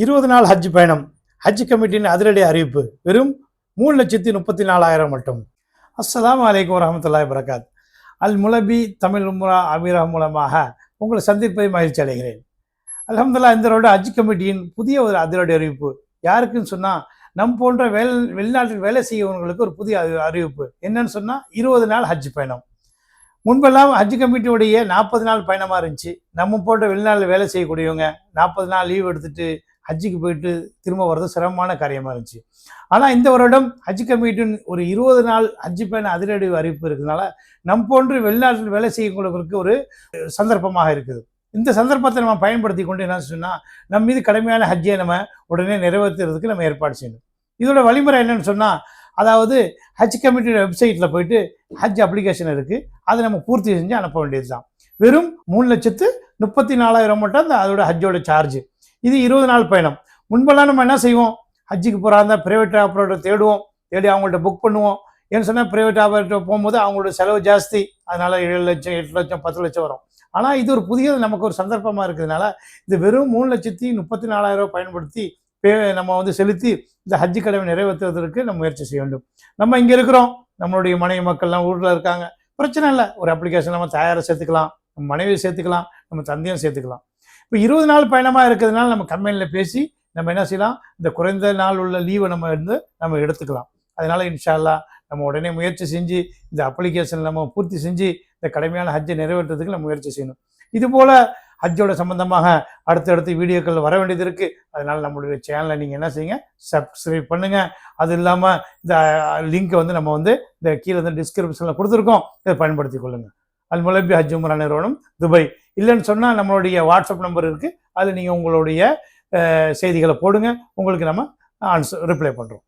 20 நாள் ஹஜ் பயணம். ஹஜ் கமிட்டியின் அதிரடி அறிவிப்பு. வெறும் 3,34,000 மட்டும். அஸ்ஸலாமு அலைக்கும் வரஹ்மத்துல்லாஹி வபரகாத். அல் முலபி தமிழ் உம்ரா அமீரா மூலமாக உங்களை சந்திப்பதை மகிழ்ச்சி அடைகிறேன். அல்ஹம்துலில்லாஹ், இந்த வருட ஹஜ் கமிட்டியின் புதிய ஒரு அதிரடி அறிவிப்பு. யாருக்குன்னு சொன்னால், நம் போன்ற வெளிநாட்டில் வேலை செய்யவங்களுக்கு ஒரு புதிய அறிவிப்பு. என்னன்னு சொன்னால், 20 நாள் ஹஜ் பயணம். முன்பெல்லாம் ஹஜ் கமிட்டியுடைய 40 நாள் பயணமாக இருந்துச்சு. நம்ம போன்ற வெளிநாட்டில் வேலை செய்யக்கூடியவங்க 40 நாள் லீவ் எடுத்துட்டு ஹஜ்ஜுக்கு போயிட்டு திரும்ப வர்றது சிரமமான காரியமாக இருந்துச்சு. ஆனால் இந்த வருடம் ஹஜ் கமிட்டியின் ஒரு 20 நாள் ஹஜ் பயண அதிரடி அறிவிப்பு இருக்கிறதுனால நம் போன்று வெளிநாட்டில் வேலை செய்யக்கூடியவர்களுக்கு ஒரு சந்தர்ப்பமாக இருக்குது. இந்த சந்தர்ப்பத்தை நம்ம பயன்படுத்தி கொண்டு என்ன சொன்னால், நம்ம மீது கடமையான ஹஜ்ஜை நம்ம உடனே நிறைவேற்றுறதுக்கு நம்ம ஏற்பாடு செய்யணும். இதோட வழிமுறை என்னன்னு சொன்னால், அதாவது ஹஜ் கமிட்டியோட வெப்சைட்டில் போயிட்டு ஹஜ் அப்ளிகேஷன் இருக்குது, அதை நம்ம பூர்த்தி செஞ்சு அனுப்ப வேண்டியது தான். வெறும் 3,34,000 மட்டும் அந்த அதோட ஹஜ்ஜோட சார்ஜ். இது 20 நாள் பயணம். முன்பெல்லாம் நம்ம என்ன செய்வோம், ஹஜ்ஜுக்கு போகிறாந்தா ப்ரைவேட் ஆப்ரேட்டர் தேடி அவங்கள்ட்ட புக் பண்ணுவோம். ஏன்னு சொன்னால், ப்ரைவேட் ஆப்ரேட்டர் போகும்போது அவங்களோட செலவு ஜாஸ்தி, அதனால் 7 லட்சம் 8 லட்சம் 10 லட்சம் வரும். ஆனால் இது ஒரு புதிய நமக்கு ஒரு சந்தர்ப்பமாக இருக்கிறதுனால இது வெறும் 3,34,000 பயன்படுத்தி நம்ம செலுத்தி இந்த ஹஜ்ஜு கடமை நிறைவேற்றுவதற்கு நம்ம முயற்சி செய்ய வேண்டும். நம்ம இங்கே இருக்கிறோம், நம்மளுடைய மனைவி மக்கள்லாம் ஊரில் இருக்காங்க, பிரச்சனை இல்லை. ஒரு அப்ளிகேஷன் நம்ம தயாரை சேர்த்துக்கலாம், நம்ம மனைவியை சேர்த்துக்கலாம், நம்ம தந்தையும் சேர்த்துக்கலாம். இப்போ 20 நாள் பயணமாக இருக்கிறதுனால நம்ம கம்பெனியில் பேசி நம்ம என்ன செய்யலாம், இந்த குறைந்த நாள் உள்ள லீவை நம்ம எடுத்துக்கலாம். அதனால் இன்ஷா அல்லாஹ் நம்ம உடனே முயற்சி செஞ்சு இந்த அப்ளிகேஷன் நம்ம பூர்த்தி செஞ்சு இந்த கடமையான ஹஜ்ஜை நிறைவேற்றுறதுக்கு நம்ம முயற்சி செய்யணும். இதுபோல் ஹஜ்ஜோட சம்பந்தமாக அடுத்தடுத்து வீடியோக்கள் வர வேண்டியது இருக்குது. அதனால் நம்மளுடைய சேனலை நீங்கள் என்ன செய்யுங்க, சப்ஸ்கிரைப் பண்ணுங்கள். அது இல்லாமல் இந்த லிங்க்கை நம்ம இந்த கீழே டிஸ்கிரிப்ஷனில் கொடுத்துருக்கோம், இதை பயன்படுத்தி கொள்ளுங்கள். அல் முலபி ஹஜ் உம்ரா நிறுவனம், துபாய். இல்லைன்னு சொன்னால் நம்மளுடைய வாட்ஸ்அப் நம்பர் இருக்குது, அதில் நீங்கள் உங்களுடைய செய்திகளை போடுங்க, உங்களுக்கு நம்ம ரிப்ளை பண்ணுறோம்.